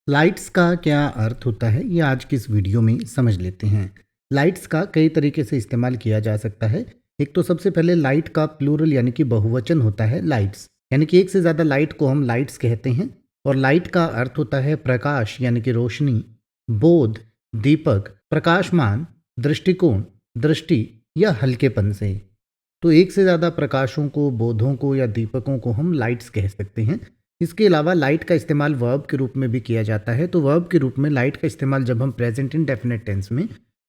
Lights का क्या अर्थ होता है ये आज की इस वीडियो में समझ लेते हैं। लाइट्स का कई तरीके से इस्तेमाल किया जा सकता है। एक तो सबसे पहले लाइट का प्लूरल यानी कि बहुवचन होता है लाइट्स, यानी कि एक से ज़्यादा लाइट को हम लाइट्स कहते हैं। और लाइट का अर्थ होता है प्रकाश यानी कि रोशनी, बोध, दीपक, प्रकाशमान, दृष्टिकोण, दृष्टि या हल्केपन से। तो एक से ज़्यादा प्रकाशों को, बोधों को या दीपकों को हम लाइट्स कह सकते हैं। इसके अलावा लाइट का इस्तेमाल वर्ब के रूप में भी किया जाता है। तो वर्ब के रूप में लाइट का इस्तेमाल जब हम प्रेजेंट इंडेफिनिट टेंस में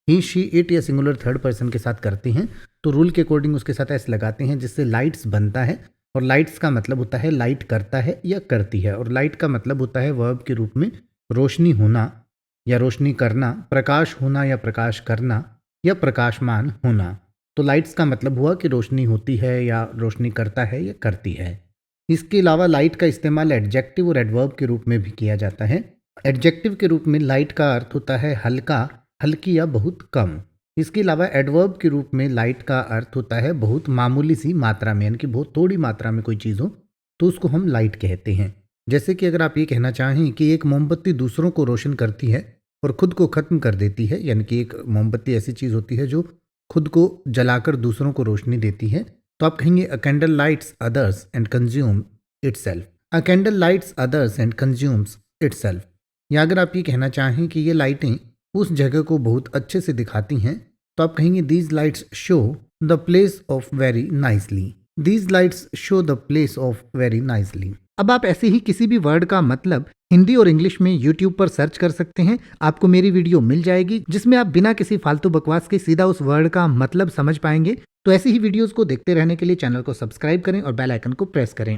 ही, शी, इट या सिंगुलर थर्ड पर्सन के साथ करते हैं तो रूल के अकॉर्डिंग उसके साथ एस लगाते हैं, जिससे लाइट्स बनता है। और लाइट्स का मतलब होता है लाइट करता है या करती है। और लाइट का मतलब होता है वर्ब के रूप में रोशनी होना या रोशनी करना, प्रकाश होना या प्रकाश करना या प्रकाशमान होना। तो लाइट्स का मतलब हुआ कि रोशनी होती है या रोशनी करता है या करती है। इसके अलावा लाइट का इस्तेमाल एडजेक्टिव और एडवर्ब के रूप में भी किया जाता है। एडजेक्टिव के रूप में लाइट का अर्थ होता है हल्का, हल्की या बहुत कम। इसके अलावा एडवर्ब के रूप में लाइट का अर्थ होता है बहुत मामूली सी मात्रा में, यानी कि बहुत थोड़ी मात्रा में कोई चीज़ हो तो उसको हम लाइट कहते हैं। जैसे कि अगर आप ये कहना चाहें कि एक मोमबत्ती दूसरों को रोशन करती है और खुद को ख़त्म कर देती है, यानी कि एक मोमबत्ती ऐसी चीज़ होती है जो खुद को जलाकर दूसरों को रोशनी देती है, तो आप कहेंगे अ candle lights others and consume itself. A candle lights others and consumes itself. या अगर आप ये कहना चाहें कि ये लाइटें उस जगह को बहुत अच्छे से दिखाती हैं, तो आप कहेंगे these lights show the place of very nicely. These lights show the place of very nicely. अब आप ऐसे ही किसी भी वर्ड का मतलब हिंदी और इंग्लिश में YouTube पर सर्च कर सकते हैं। आपको मेरी वीडियो मिल जाएगी जिसमें आप बिना किसी फालतू बकवास के सीधा उस वर्ड का मतलब समझ पाएंगे। तो ऐसी ही वीडियोस को देखते रहने के लिए चैनल को सब्सक्राइब करें और बेल आइकन को प्रेस करें।